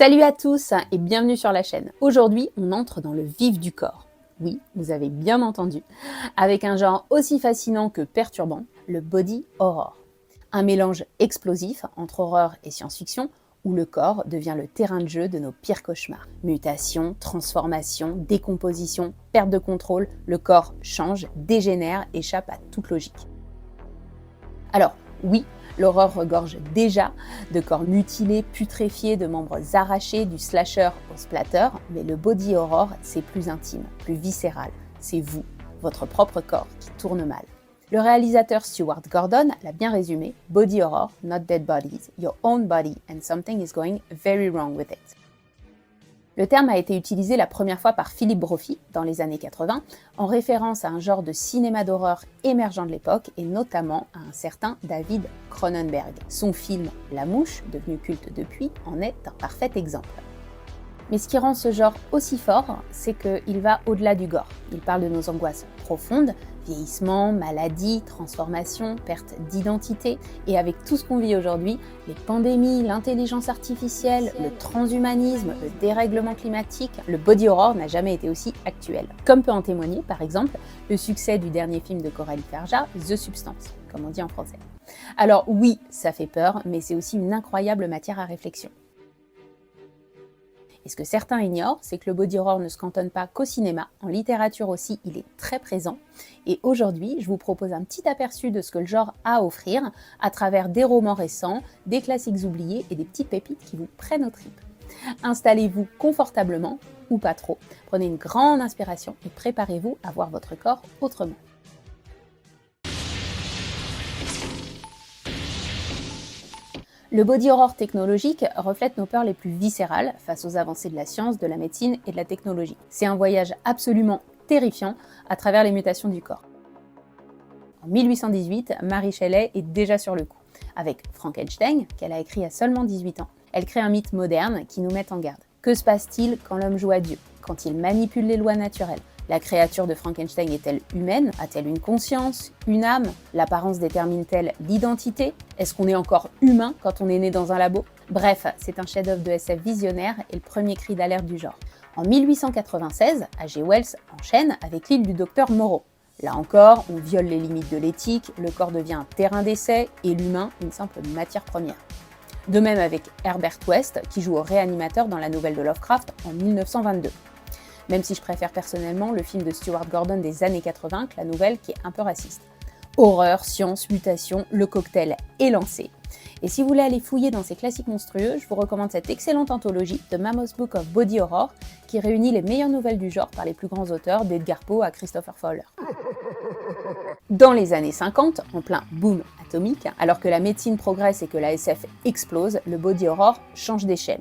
Salut à tous et bienvenue sur la chaîne. Aujourd'hui, on entre dans le vif du corps. Oui, vous avez bien entendu. Avec un genre aussi fascinant que perturbant, le body horror. Un mélange explosif entre horreur et science-fiction où le corps devient le terrain de jeu de nos pires cauchemars. Mutation, transformation, décomposition, perte de contrôle, le corps change, dégénère, échappe à toute logique. Alors, oui, l'horreur regorge déjà de corps mutilés, putréfiés, de membres arrachés, du slasher au splatter, mais le body horror, c'est plus intime, plus viscéral. C'est vous, votre propre corps, qui tourne mal. Le réalisateur Stuart Gordon l'a bien résumé, body horror, not dead bodies, your own body and something is going very wrong with it. Le terme a été utilisé la première fois par Philip Brophy dans les années 80 en référence à un genre de cinéma d'horreur émergent de l'époque et notamment à un certain David Cronenberg. Son film La Mouche, devenu culte depuis, en est un parfait exemple. Mais ce qui rend ce genre aussi fort, c'est qu'il va au-delà du gore. Il parle de nos angoisses profondes, vieillissement, maladie, transformation, perte d'identité. Et avec tout ce qu'on vit aujourd'hui, les pandémies, l'intelligence artificielle, le transhumanisme, le dérèglement climatique, le body horror n'a jamais été aussi actuel. Comme peut en témoigner, par exemple, le succès du dernier film de Coralie Farja, The Substance, comme on dit en français. Alors oui, ça fait peur, mais c'est aussi une incroyable matière à réflexion. Et ce que certains ignorent, c'est que le body horror ne se cantonne pas qu'au cinéma, en littérature aussi, il est très présent. Et aujourd'hui, je vous propose un petit aperçu de ce que le genre a à offrir à travers des romans récents, des classiques oubliés et des petites pépites qui vous prennent aux tripes. Installez-vous confortablement, ou pas trop, prenez une grande inspiration et préparez-vous à voir votre corps autrement. Le body horror technologique reflète nos peurs les plus viscérales face aux avancées de la science, de la médecine et de la technologie. C'est un voyage absolument terrifiant à travers les mutations du corps. En 1818, Mary Shelley est déjà sur le coup. Avec Frankenstein, qu'elle a écrit à seulement 18 ans, elle crée un mythe moderne qui nous met en garde. Que se passe-t-il quand l'homme joue à Dieu, quand il manipule les lois naturelles ? La créature de Frankenstein est-elle humaine ? A-t-elle une conscience, une âme ? L'apparence détermine-t-elle l'identité ? Est-ce qu'on est encore humain quand on est né dans un labo ? Bref, c'est un chef-d'œuvre de SF visionnaire et le premier cri d'alerte du genre. En 1896, H.G. Wells enchaîne avec l'île du docteur Moreau. Là encore, on viole les limites de l'éthique, le corps devient un terrain d'essai et l'humain une simple matière première. De même avec Herbert West, qui joue au réanimateur dans la nouvelle de Lovecraft en 1922. Même si je préfère personnellement le film de Stuart Gordon des années 80 que la nouvelle qui est un peu raciste. Horreur, science, mutation, le cocktail est lancé. Et si vous voulez aller fouiller dans ces classiques monstrueux, je vous recommande cette excellente anthologie The Mammoth Book of Body Horror qui réunit les meilleures nouvelles du genre par les plus grands auteurs d'Edgar Poe à Christopher Fowler. Dans les années 50, en plein boom atomique, alors que la médecine progresse et que la SF explose, le body horror change d'échelle.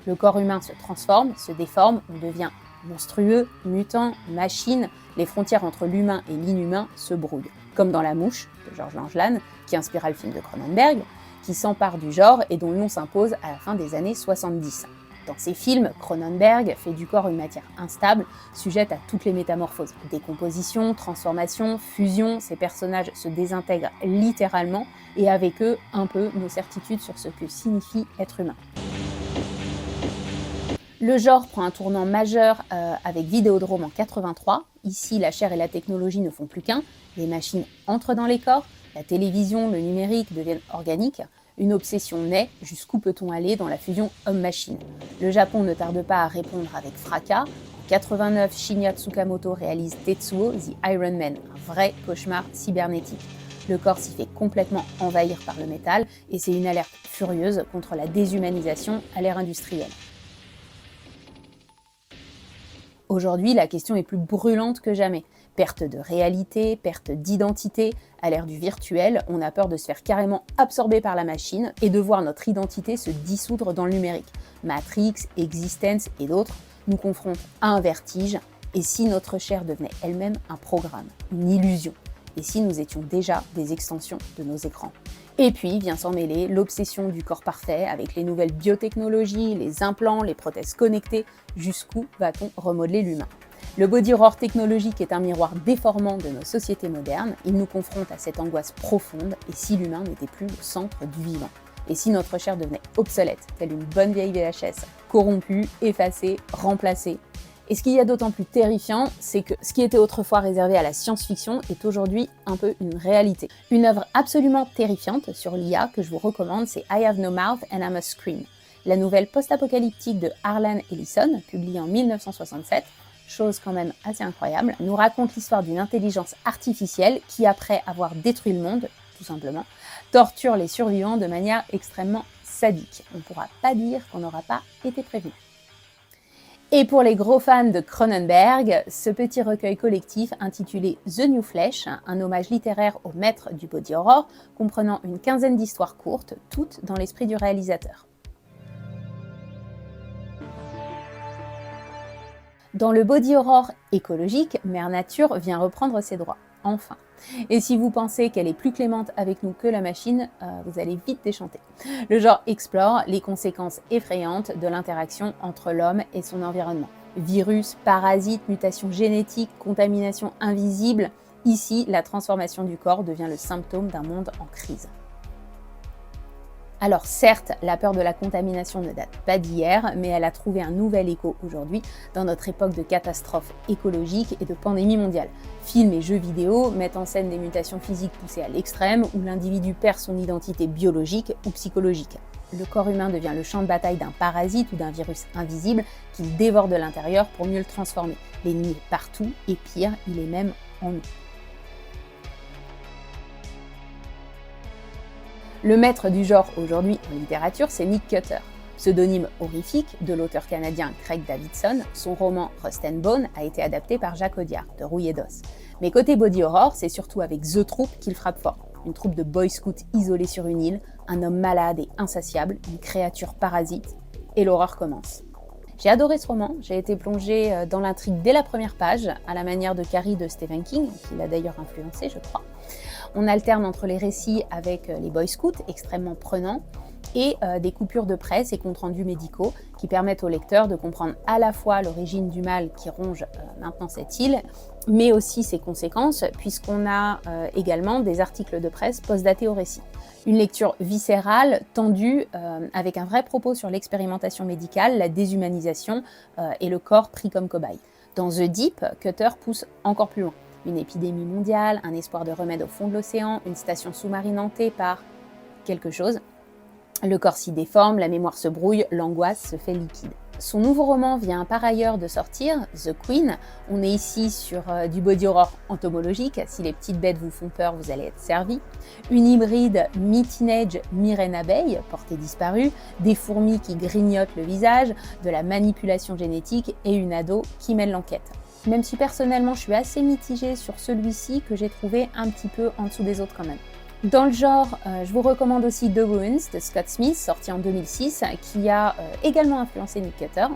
Le corps humain se transforme, se déforme, on devient monstrueux, mutant, machine, les frontières entre l'humain et l'inhumain se brouillent. Comme dans La Mouche, de Georges Langelaan, qui inspira le film de Cronenberg, qui s'empare du genre et dont le nom s'impose à la fin des années 70. Dans ces films, Cronenberg fait du corps une matière instable, sujette à toutes les métamorphoses. Décomposition, transformation, fusion, ces personnages se désintègrent littéralement et avec eux, un peu, nos certitudes sur ce que signifie être humain. Le genre prend un tournant majeur avec Vidéodrome en 83. Ici, la chair et la technologie ne font plus qu'un. Les machines entrent dans les corps, la télévision, le numérique deviennent organiques. Une obsession naît, jusqu'où peut-on aller dans la fusion homme-machine ? Le Japon ne tarde pas à répondre avec fracas. En 89, Shinya Tsukamoto réalise Tetsuo, The Iron Man, un vrai cauchemar cybernétique. Le corps s'y fait complètement envahir par le métal et c'est une alerte furieuse contre la déshumanisation à l'ère industrielle. Aujourd'hui, la question est plus brûlante que jamais. Perte de réalité, perte d'identité. À l'ère du virtuel, on a peur de se faire carrément absorber par la machine et de voir notre identité se dissoudre dans le numérique. Matrix, Existence et d'autres nous confrontent à un vertige. Et si notre chair devenait elle-même un programme, une illusion ? Et si nous étions déjà des extensions de nos écrans ? Et puis vient s'en mêler l'obsession du corps parfait avec les nouvelles biotechnologies, les implants, les prothèses connectées. Jusqu'où va-t-on remodeler l'humain ? Le body horror technologique est un miroir déformant de nos sociétés modernes. Il nous confronte à cette angoisse profonde et si l'humain n'était plus le centre du vivant. Et si notre chair devenait obsolète, telle une bonne vieille VHS, corrompue, effacée, remplacée? Et ce qu'il y a d'autant plus terrifiant, c'est que ce qui était autrefois réservé à la science-fiction est aujourd'hui un peu une réalité. Une œuvre absolument terrifiante sur l'IA que je vous recommande, c'est I Have No Mouth and I Must Scream. La nouvelle post-apocalyptique de Harlan Ellison, publiée en 1967, chose quand même assez incroyable, nous raconte l'histoire d'une intelligence artificielle qui, après avoir détruit le monde, tout simplement, torture les survivants de manière extrêmement sadique. On ne pourra pas dire qu'on n'aura pas été prévenu. Et pour les gros fans de Cronenberg, ce petit recueil collectif intitulé The New Flesh, un hommage littéraire au maître du body horror, comprenant une quinzaine d'histoires courtes, toutes dans l'esprit du réalisateur. Dans le body horror écologique, Mère Nature vient reprendre ses droits, enfin. Et si vous pensez qu'elle est plus clémente avec nous que la machine, vous allez vite déchanter. Le genre explore les conséquences effrayantes de l'interaction entre l'homme et son environnement. Virus, parasites, mutations génétiques, contamination invisible, ici, la transformation du corps devient le symptôme d'un monde en crise. Alors certes, la peur de la contamination ne date pas d'hier, mais elle a trouvé un nouvel écho aujourd'hui dans notre époque de catastrophes écologiques et de pandémie mondiale. Films et jeux vidéo mettent en scène des mutations physiques poussées à l'extrême où l'individu perd son identité biologique ou psychologique. Le corps humain devient le champ de bataille d'un parasite ou d'un virus invisible qu'il dévore de l'intérieur pour mieux le transformer. L'ennemi est partout et pire, il est même en nous. Le maître du genre aujourd'hui en littérature, c'est Nick Cutter. Pseudonyme horrifique de l'auteur canadien Craig Davidson, son roman Rust and Bone a été adapté par Jacques Audiard, de Rouille et d'Os. Mais côté body horror, c'est surtout avec The Troop qu'il frappe fort. Une troupe de boy scouts isolés sur une île, un homme malade et insatiable, une créature parasite, et l'horreur commence. J'ai adoré ce roman, j'ai été plongée dans l'intrigue dès la première page, à la manière de Carrie de Stephen King, qui l'a d'ailleurs influencé, je crois. On alterne entre les récits avec les boy scouts, extrêmement prenants, et des coupures de presse et comptes rendus médicaux qui permettent au lecteur de comprendre à la fois l'origine du mal qui ronge maintenant cette île, mais aussi ses conséquences, puisqu'on a également des articles de presse post-datés au récit. Une lecture viscérale, tendue, avec un vrai propos sur l'expérimentation médicale, la déshumanisation et le corps pris comme cobaye. Dans The Deep, Cutter pousse encore plus loin. Une épidémie mondiale, un espoir de remède au fond de l'océan, une station sous-marine hantée par quelque chose. Le corps s'y déforme, la mémoire se brouille, l'angoisse se fait liquide. Son nouveau roman vient par ailleurs de sortir, The Queen. On est ici sur du body horror entomologique. Si les petites bêtes vous font peur, vous allez être servis. Une hybride mi-teenage, mi-reine abeille, portée disparue, des fourmis qui grignotent le visage, de la manipulation génétique et une ado qui mène l'enquête. Même si personnellement je suis assez mitigée sur celui-ci que j'ai trouvé un petit peu en dessous des autres quand même. Dans le genre, je vous recommande aussi The Ruins de Scott Smith, sorti en 2006, qui a également influencé Nick Cutter,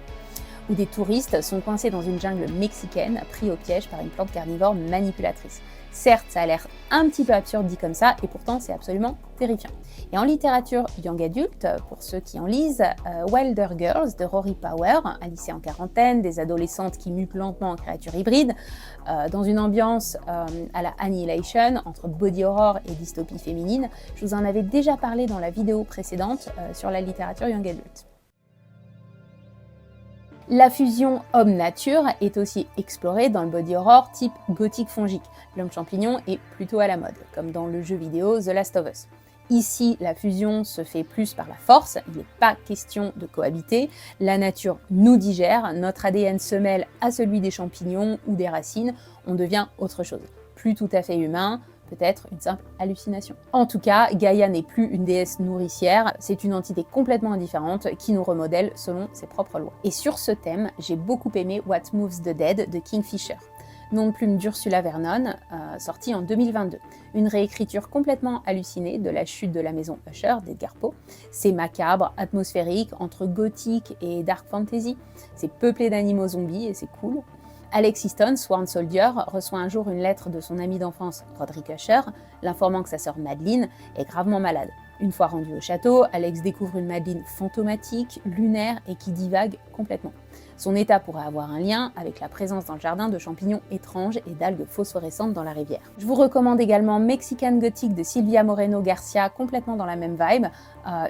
où des touristes sont coincés dans une jungle mexicaine, pris au piège par une plante carnivore manipulatrice. Certes, ça a l'air un petit peu absurde dit comme ça, et pourtant c'est absolument terrifiant. Et en littérature young adulte, pour ceux qui en lisent, Wilder Girls de Rory Power, un lycée en quarantaine, des adolescentes qui mutent lentement en créatures hybrides, dans une ambiance à la Annihilation, entre body horror et dystopie féminine. Je vous en avais déjà parlé dans la vidéo précédente sur la littérature young adulte. La fusion homme-nature est aussi explorée dans le body horror type gothique fongique. L'homme champignon est plutôt à la mode, comme dans le jeu vidéo The Last of Us. Ici, la fusion se fait plus par la force, il n'est pas question de cohabiter, la nature nous digère, notre ADN se mêle à celui des champignons ou des racines, on devient autre chose. Plus tout à fait humain, peut-être une simple hallucination. En tout cas, Gaïa n'est plus une déesse nourricière, c'est une entité complètement indifférente qui nous remodèle selon ses propres lois. Et sur ce thème, j'ai beaucoup aimé What Moves the Dead de Kingfisher, nom de plume d'Ursula Vernon, sorti en 2022. Une réécriture complètement hallucinée de la chute de la maison Usher d'Edgar Poe. C'est macabre, atmosphérique, entre gothique et dark fantasy. C'est peuplé d'animaux zombies et c'est cool. Alex Easton, Sworn Soldier, reçoit un jour une lettre de son ami d'enfance, Roderick Usher, l'informant que sa sœur Madeline est gravement malade. Une fois rendu au château, Alex découvre une Madeleine fantomatique, lunaire et qui divague complètement. Son état pourrait avoir un lien avec la présence dans le jardin de champignons étranges et d'algues phosphorescentes dans la rivière. Je vous recommande également Mexican Gothic de Silvia Moreno Garcia, complètement dans la même vibe,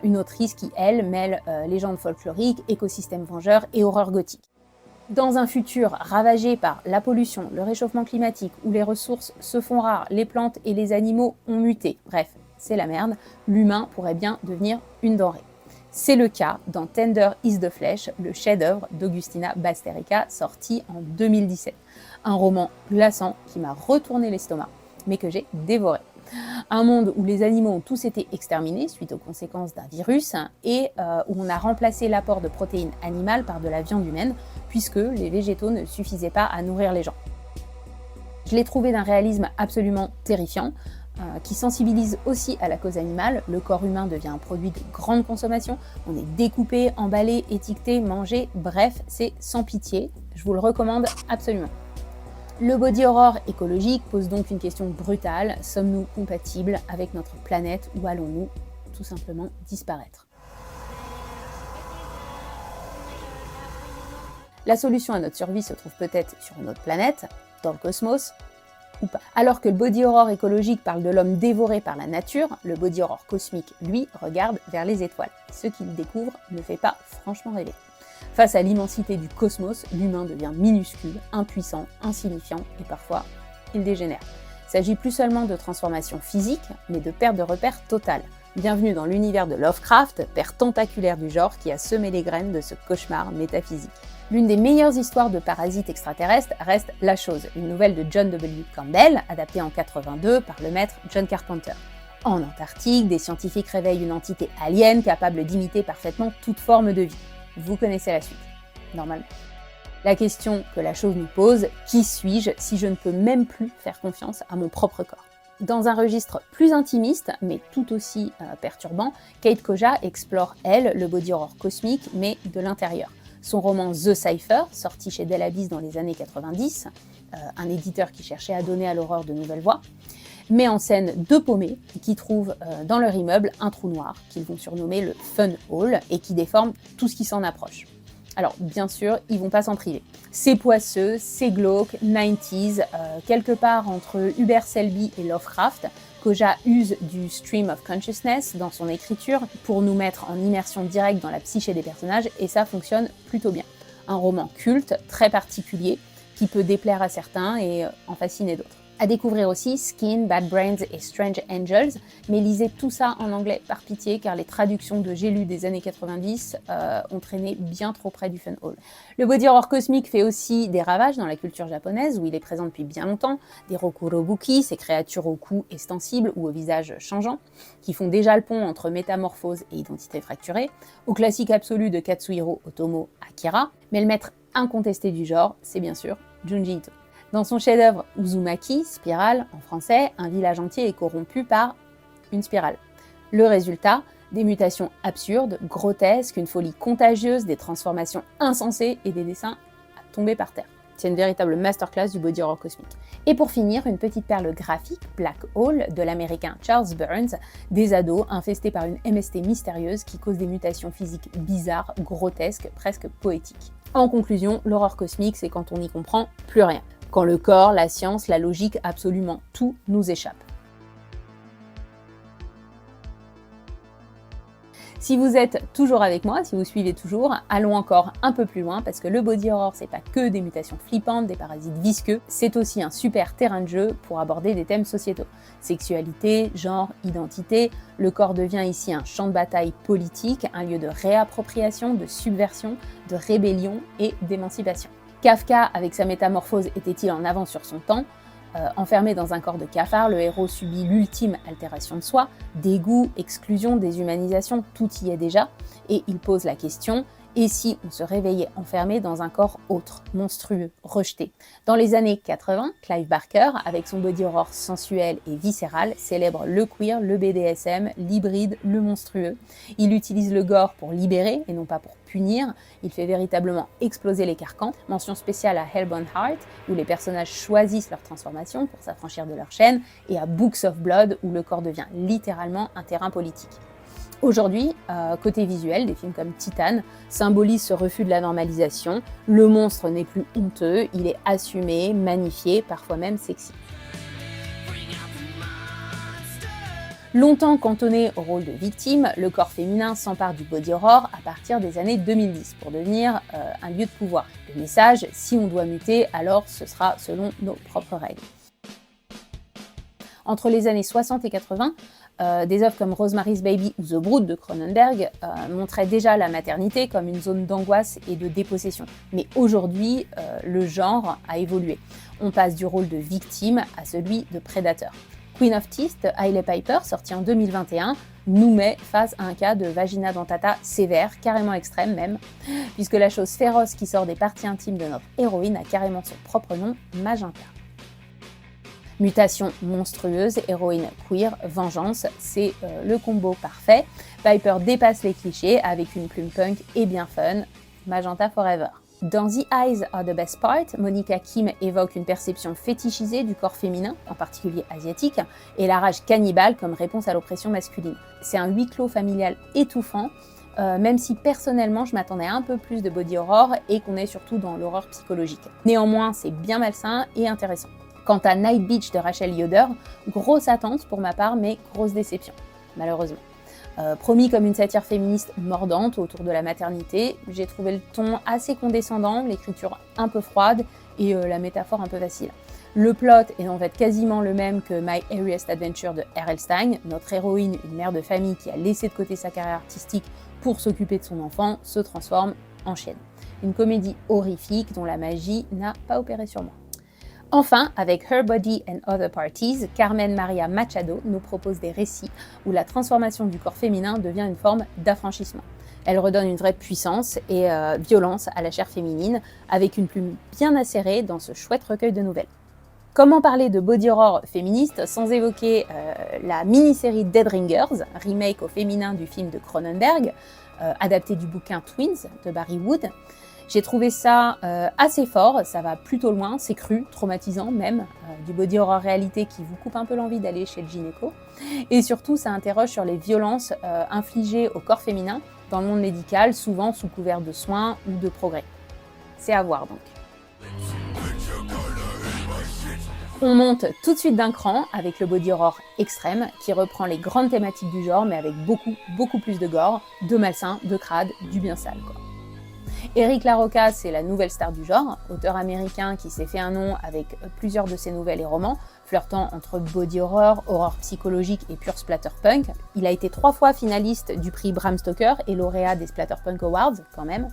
une autrice qui, elle, mêle légendes folkloriques, écosystèmes vengeurs et horreur gothique. Dans un futur ravagé par la pollution, le réchauffement climatique, où les ressources se font rares, les plantes et les animaux ont muté, bref, c'est la merde, l'humain pourrait bien devenir une denrée. C'est le cas dans Tender is the Flesh, le chef-d'œuvre d'Augustina Basterrica, sorti en 2017. Un roman glaçant qui m'a retourné l'estomac, mais que j'ai dévoré. Un monde où les animaux ont tous été exterminés suite aux conséquences d'un virus et où on a remplacé l'apport de protéines animales par de la viande humaine, puisque les végétaux ne suffisaient pas à nourrir les gens. Je l'ai trouvé d'un réalisme absolument terrifiant, qui sensibilise aussi à la cause animale. Le corps humain devient un produit de grande consommation, on est découpé, emballé, étiqueté, mangé, bref, c'est sans pitié, je vous le recommande absolument. Le body horror écologique pose donc une question brutale, sommes-nous compatibles avec notre planète ou allons-nous tout simplement disparaître ? La solution à notre survie se trouve peut-être sur une autre planète, dans le cosmos, ou pas. Alors que le body horror écologique parle de l'homme dévoré par la nature, le body horror cosmique, lui, regarde vers les étoiles. Ce qu'il découvre ne fait pas franchement rêver. Face à l'immensité du cosmos, l'humain devient minuscule, impuissant, insignifiant et parfois il dégénère. Il ne s'agit plus seulement de transformation physique, mais de perte de repère totale. Bienvenue dans l'univers de Lovecraft, père tentaculaire du genre qui a semé les graines de ce cauchemar métaphysique. L'une des meilleures histoires de parasites extraterrestres reste La Chose, une nouvelle de John W. Campbell, adaptée en 82 par le maître John Carpenter. En Antarctique, des scientifiques réveillent une entité alien capable d'imiter parfaitement toute forme de vie. Vous connaissez la suite, normalement. La question que La Chose nous pose, qui suis-je si je ne peux même plus faire confiance à mon propre corps ? Dans un registre plus intimiste, mais tout aussi perturbant, Kate Koja explore, elle, le body horror cosmique, mais de l'intérieur. Son roman The Cipher, sorti chez Dell Abyss dans les années 90, un éditeur qui cherchait à donner à l'horreur de nouvelles voix, met en scène deux paumés qui trouvent dans leur immeuble un trou noir qu'ils vont surnommer le Fun Hole et qui déforme tout ce qui s'en approche. Alors bien sûr, ils vont pas s'en priver. C'est poisseux, c'est glauque, 90s, quelque part entre Hubert Selby et Lovecraft, Koja use du stream of consciousness dans son écriture pour nous mettre en immersion directe dans la psyché des personnages et ça fonctionne plutôt bien. Un roman culte, très particulier, qui peut déplaire à certains et en fasciner d'autres. À découvrir aussi Skin, Bad Brains et Strange Angels, mais lisez tout ça en anglais par pitié car les traductions de J'ai lu des années 90 ont traîné bien trop près du Fun Hole. Le body horror cosmique fait aussi des ravages dans la culture japonaise où il est présent depuis bien longtemps, des rokurobuki, ces créatures au cou extensible ou au visage changeant, qui font déjà le pont entre métamorphose et identité fracturée, au classique absolu de Katsuhiro Otomo Akira, mais le maître incontesté du genre, c'est bien sûr Junji Ito. Dans son chef-d'œuvre Uzumaki, Spirale, en français, un village entier est corrompu par une spirale. Le résultat, des mutations absurdes, grotesques, une folie contagieuse, des transformations insensées et des dessins à tomber par terre. C'est une véritable masterclass du body horror cosmique. Et pour finir, une petite perle graphique, Black Hole, de l'américain Charles Burns, des ados infestés par une MST mystérieuse qui cause des mutations physiques bizarres, grotesques, presque poétiques. En conclusion, l'horreur cosmique, c'est quand on n'y comprend plus rien. Quand le corps, la science, la logique, absolument tout nous échappe. Si vous êtes toujours avec moi, si vous suivez toujours, allons encore un peu plus loin parce que le body horror, c'est pas que des mutations flippantes, des parasites visqueux, c'est aussi un super terrain de jeu pour aborder des thèmes sociétaux. Sexualité, genre, identité, le corps devient ici un champ de bataille politique, un lieu de réappropriation, de subversion, de rébellion et d'émancipation. Kafka, avec sa métamorphose, était-il en avance sur son temps ? Enfermé dans un corps de cafard, le héros subit l'ultime altération de soi, dégoût, exclusion, déshumanisation, tout y est déjà, et il pose la question « et si on se réveillait enfermé dans un corps autre, monstrueux, rejeté ?» Dans les années 80, Clive Barker, avec son body horror sensuel et viscéral, célèbre le queer, le BDSM, l'hybride, le monstrueux. Il utilise le gore pour libérer et non pas pour punir. Il fait véritablement exploser les carcans. Mention spéciale à Hellbound Heart, où les personnages choisissent leur transformation pour s'affranchir de leur chaîne, et à Books of Blood, où le corps devient littéralement un terrain politique. Aujourd'hui, côté visuel, des films comme Titan symbolisent ce refus de la normalisation. Le monstre n'est plus honteux, il est assumé, magnifié, parfois même sexy. Longtemps cantonné au rôle de victime, le corps féminin s'empare du body horror à partir des années 2010 pour devenir un lieu de pouvoir. Le message, si on doit muter, alors ce sera selon nos propres règles. Entre les années 60 et 80, des œuvres comme Rosemary's Baby ou The Brood de Cronenberg montraient déjà la maternité comme une zone d'angoisse et de dépossession. Mais aujourd'hui, le genre a évolué. On passe du rôle de victime à celui de prédateur. Queen of Teeth de Hailey Piper, sorti en 2021, nous met face à un cas de vagina dentata sévère, carrément extrême même, puisque la chose féroce qui sort des parties intimes de notre héroïne a carrément son propre nom, Magenta. Mutation monstrueuse, héroïne queer, vengeance, c'est le combo parfait. Piper dépasse les clichés avec une plume punk et bien fun, Magenta Forever. Dans The Eyes Are the Best Part, Monica Kim évoque une perception fétichisée du corps féminin, en particulier asiatique, et la rage cannibale comme réponse à l'oppression masculine. C'est un huis clos familial étouffant, même si personnellement je m'attendais à un peu plus de body horror et qu'on est surtout dans l'horreur psychologique. Néanmoins, c'est bien malsain et intéressant. Quant à Night Beach de Rachel Yoder, grosse attente pour ma part, mais grosse déception, malheureusement. Promis comme une satire féministe mordante autour de la maternité, j'ai trouvé le ton assez condescendant, l'écriture un peu froide et la métaphore un peu facile. Le plot est en fait quasiment le même que My Airiest Adventure de R.L. Stein. Notre héroïne, une mère de famille qui a laissé de côté sa carrière artistique pour s'occuper de son enfant, se transforme en chienne. Une comédie horrifique dont la magie n'a pas opéré sur moi. Enfin, avec Her Body and Other Parties, Carmen Maria Machado nous propose des récits où la transformation du corps féminin devient une forme d'affranchissement. Elle redonne une vraie puissance et violence à la chair féminine, avec une plume bien acérée dans ce chouette recueil de nouvelles. Comment parler de body horror féministe sans évoquer la mini-série Dead Ringers, remake au féminin du film de Cronenberg, adapté du bouquin Twins de Barry Wood. J'ai trouvé ça assez fort, ça va plutôt loin, c'est cru, traumatisant même, du body horror réalité qui vous coupe un peu l'envie d'aller chez le gynéco. Et surtout, ça interroge sur les violences infligées au corps féminin dans le monde médical, souvent sous couvert de soins ou de progrès. C'est à voir donc. On monte tout de suite d'un cran avec le body horror extrême qui reprend les grandes thématiques du genre mais avec beaucoup plus de gore, de malsain, de crade, du bien sale quoi. Eric LaRocca, c'est la nouvelle star du genre, auteur américain qui s'est fait un nom avec plusieurs de ses nouvelles et romans, flirtant entre body horror, horreur psychologique et pure splatterpunk. Il a été 3 fois finaliste du prix Bram Stoker et lauréat des Splatterpunk Awards, quand même.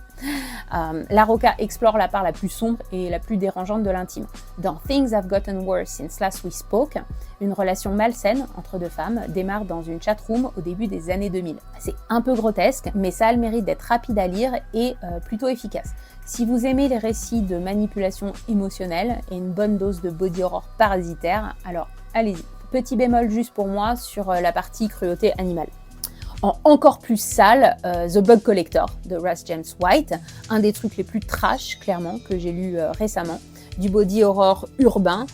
LaRocca explore la part la plus sombre et la plus dérangeante de l'intime. Dans Things Have Gotten Worse Since Last We Spoke, une relation malsaine entre deux femmes démarre dans une chatroom au début des années 2000. C'est un peu grotesque, mais ça a le mérite d'être rapide à lire et plutôt efficace. Si vous aimez les récits de manipulation émotionnelle et une bonne dose de body horror parasitaire, alors allez-y. Petit bémol juste pour moi sur la partie cruauté animale. En encore plus sale, The Bug Collector de Russ James White, un des trucs les plus trash, clairement, que j'ai lu récemment. Du body horror urbain,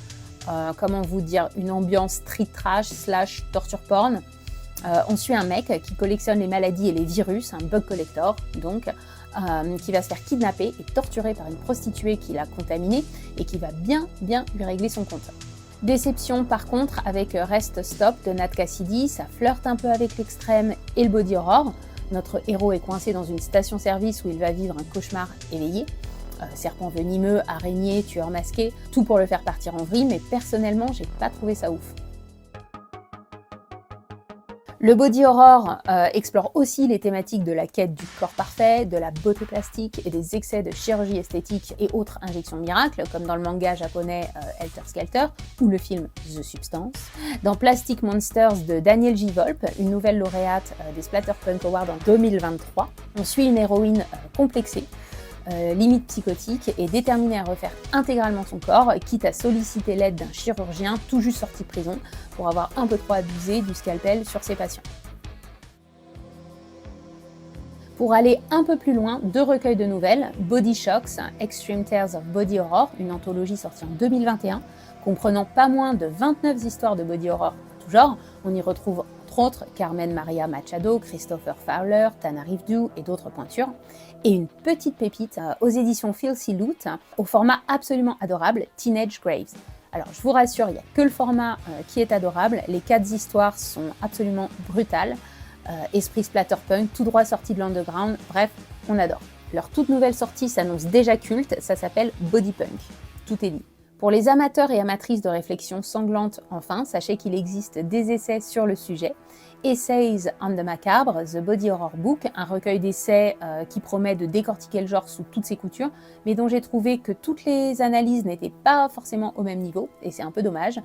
comment vous dire, une ambiance street trash / torture porn. On suit un mec qui collectionne les maladies et les virus, un bug collector donc, qui va se faire kidnapper et torturer par une prostituée qui l'a contaminé et qui va bien lui régler son compte. Déception par contre avec Rest Stop de Nat Cassidy, ça flirte un peu avec l'extrême et le body horror. Notre héros est coincé dans une station-service où il va vivre un cauchemar éveillé. Serpents venimeux, araignées, tueurs masqués, tout pour le faire partir en vrille, mais personnellement j'ai pas trouvé ça ouf. Le body horror explore aussi les thématiques de la quête du corps parfait, de la beauté plastique et des excès de chirurgie esthétique et autres injections miracles, comme dans le manga japonais Helter Skelter ou le film The Substance. Dans Plastic Monsters de Daniel J. Volpe, une nouvelle lauréate des Splatterpunk Awards en 2023, on suit une héroïne complexée, limite psychotique et déterminée à refaire intégralement son corps, quitte à solliciter l'aide d'un chirurgien tout juste sorti de prison pour avoir un peu trop abusé du scalpel sur ses patients. Pour aller un peu plus loin, 2 recueils de nouvelles, Body Shocks, Extreme Tales of Body Horror, une anthologie sortie en 2021, Comprenant pas moins de 29 histoires de body horror de tout genre, on y retrouve entre autres Carmen Maria Machado, Christopher Fowler, Tana Rivdu et d'autres pointures, et une petite pépite aux éditions Filthy Loot, au format absolument adorable, Teenage Graves. Alors je vous rassure, il n'y a que le format qui est adorable, les 4 histoires sont absolument brutales, esprit splatterpunk, tout droit sorti de l'underground, bref, on adore. Leur toute nouvelle sortie s'annonce déjà culte, ça s'appelle Bodypunk. Tout est dit. Pour les amateurs et amatrices de réflexion sanglante, enfin, sachez qu'il existe des essais sur le sujet. Essays on the Macabre, The Body Horror Book, un recueil d'essais qui promet de décortiquer le genre sous toutes ses coutures, mais dont j'ai trouvé que toutes les analyses n'étaient pas forcément au même niveau, et c'est un peu dommage.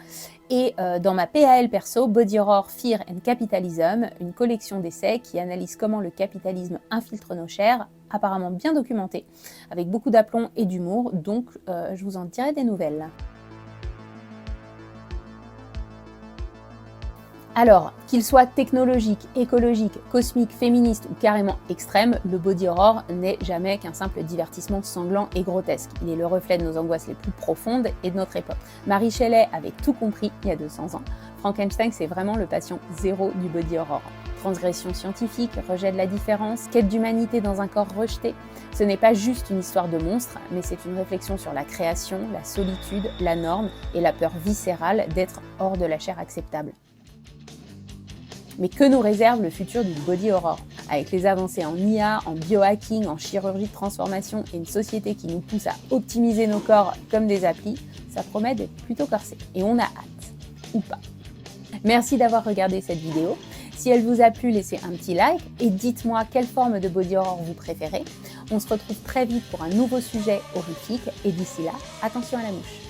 Et dans ma PAL perso, Body Horror, Fear and Capitalism, une collection d'essais qui analyse comment le capitalisme infiltre nos chairs, apparemment bien documenté, avec beaucoup d'aplomb et d'humour, donc je vous en dirai des nouvelles. Alors, qu'il soit technologique, écologique, cosmique, féministe ou carrément extrême, le body horror n'est jamais qu'un simple divertissement sanglant et grotesque. Il est le reflet de nos angoisses les plus profondes et de notre époque. Mary Shelley avait tout compris il y a 200 ans. Frankenstein, c'est vraiment le patient zéro du body horror. Transgression scientifique, rejet de la différence, quête d'humanité dans un corps rejeté. Ce n'est pas juste une histoire de monstre, mais c'est une réflexion sur la création, la solitude, la norme et la peur viscérale d'être hors de la chair acceptable. Mais que nous réserve le futur du body horror? Avec les avancées en IA, en biohacking, en chirurgie de transformation et une société qui nous pousse à optimiser nos corps comme des applis, ça promet d'être plutôt corsé. Et on a hâte. Ou pas. Merci d'avoir regardé cette vidéo. Si elle vous a plu, laissez un petit like et dites-moi quelle forme de body horror vous préférez. On se retrouve très vite pour un nouveau sujet horrifique et d'ici là, attention à la mouche.